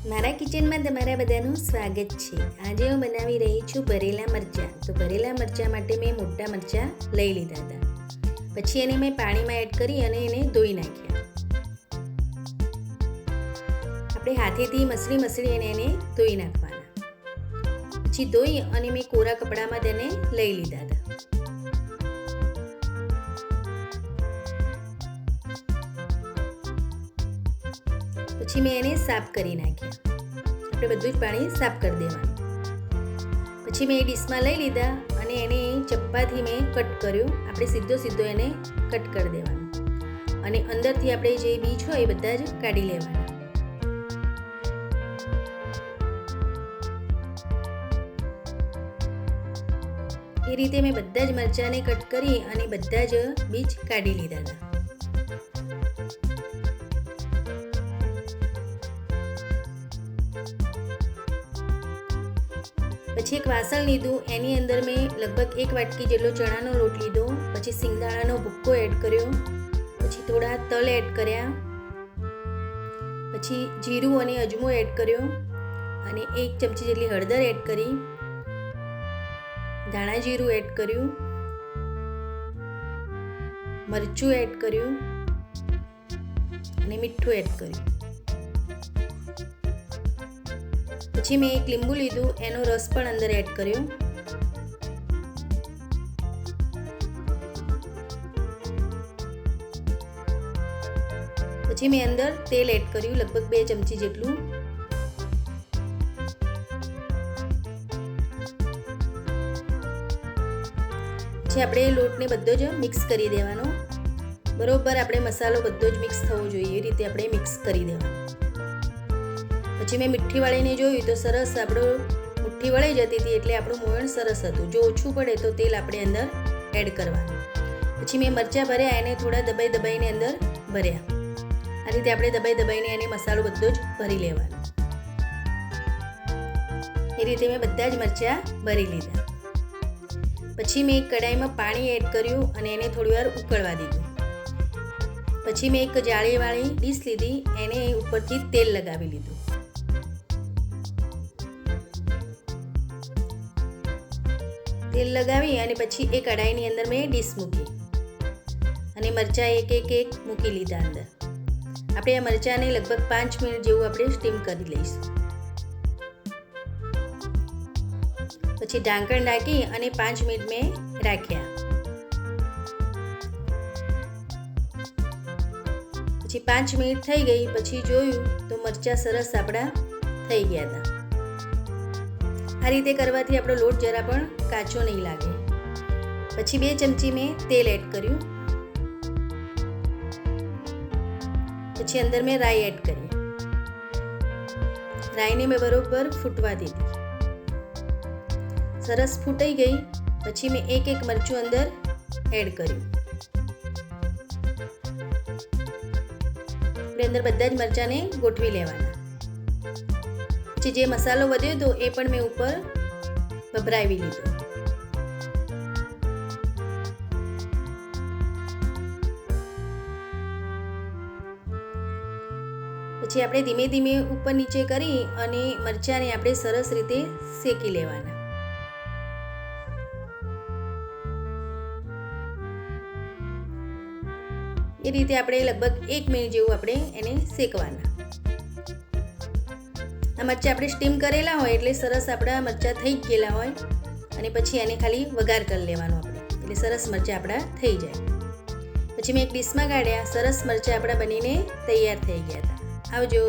મારા કિચનમાં તમારા બધાનું સ્વાગત છે। આજે હું બનાવી રહી છું ભરેલા મરચાં। તો ભરેલા મરચાં માટે મેં મોટા મરચાં લઈ લીધા હતા। પછી એને મેં પાણીમાં એડ કરી અને એને ધોઈ નાખ્યા। આપણે હાથેથી મસળી એને ધોઈ નાખવાના। પછી ધોઈ અને મેં કોરા કપડામાં તેને લઈ લીધા હતા। પછી મેં એને સાફ કરી નાખ્યા। આપણે બધું જ પાણી સાફ કરી દેવાનું। પછી મેં એ ડીશમાં લઈ લીધા અને એને ચપ્પાથી મેં કટ કર્યો। આપણે સીધો એને કટ કરી દેવાનો અને અંદરથી આપણે જે બીજ હોય એ બધા જ કાઢી લેવાના। એ રીતે મેં બધા જ મરચાંને કટ કરી અને બધા જ બીજ કાઢી લીધા હતા। પછી એક વાસણ લીધું, એની અંદર મેં લગભગ 1 વાટકી જેટલો ચણાનો લોટ લીધો। પછી સિંગદાણાનો ભૂક્કો એડ કર્યો। પછી થોડા તલ એડ કર્યા। પછી જીરું અને અજમો એડ કર્યો અને 1 ચમચી જેટલી હળદર એડ કરી। ધાણા જીરું એડ કર્યું, મરચું એડ કર્યું અને મીઠું એડ કર્યું। પછી મેં 1 લીંબુ લીધું, એનો રસ પણ અંદર એડ કર્યો। પછી મેં અંદર તેલ એડ કર્યું, લગભગ 2 ચમચી જેટલું। પછી આપણે લોટને બધો જ મિક્સ કરી દેવાનો। બરોબર આપણે મસાલો બધો જ મિક્સ થવો જોઈએ એ રીતે આપણે મિક્સ કરી દેવાનો। પછી મેં મીઠી વાળીને જોયું તો સરસ આપણો મુઠ્ઠી વળી જતી હતી, એટલે આપણું મોયણ સરસ હતું। જો ઓછું પડે તો તેલ આપણે અંદર એડ કરવાનું। પછી મેં મરચાં ભર્યા, એને થોડા દબાઈને અંદર ભર્યા। આ રીતે આપણે દબાઈને એને મસાલો બધો જ ભરી લેવાનો। એ રીતે મેં બધા જ મરચાં ભરી લીધા। પછી મેં એક કઢાઈમાં પાણી એડ કર્યું અને એને થોડીવાર ઉકળવા દીધું। પછી મેં એક જાળીવાળી ડીશ લીધી, એને ઉપરથી તેલ લગાવી લીધું। તેલ લગાવી અને પછી એ કઢાઈની અંદર મેં ડીશ મૂકી અને મરચાં એક મૂકી લીધા અંદર। આપણે આ મરચાંને લગભગ 5 મિનિટ જેવું આપણે સ્ટીમ કરી લઈશું। પછી ઢાંકણ ઢાંકી અને 5 મિનિટ મેં રાખ્યા। પછી 5 મિનિટ થઈ ગઈ, પછી જોયું તો મરચાં સરસ આપણા થઈ ગયા હતા। આ રીતે કરવાથી આપણો લોટ જરા પણ કાચો નહીં લાગે। પછી 2 ચમચી મેં તેલ એડ કર્યું। પછી અંદર મેં રાઈ એડ કરી। રાઈને મેં બરોબર ફૂટવા દીધી। સરસ ફૂટાઈ ગઈ। પછી મેં એક મરચું અંદર એડ કર્યું। આપણે અંદર બધા જ મરચાંને ગોઠવી લેવાના। પછી જે મસાલો વધ્યો હતો એ પણ મેં ઉપર ભભરાવી લીધો। પછી આપણે ધીમે ધીમે ઉપર નીચે કરી અને મરચાંને આપણે સરસ રીતે શેકી લેવાના। એ રીતે આપણે લગભગ 1 મિનિટ જેવું આપણે એને શેકવાના। આ મરચાં આપણે સ્ટીમ કરેલા હોય એટલે સરસ આપણા મરચાં થઈ ગયેલા હોય અને પછી એને ખાલી વઘાર કરી લેવાનો આપણે, એટલે સરસ મરચાં આપણા થઈ જાય। પછી મેં એક ડીશમાં કાઢ્યા। સરસ મરચાં આપણા બનીને તૈયાર થઈ ગયા હતા। આવજો।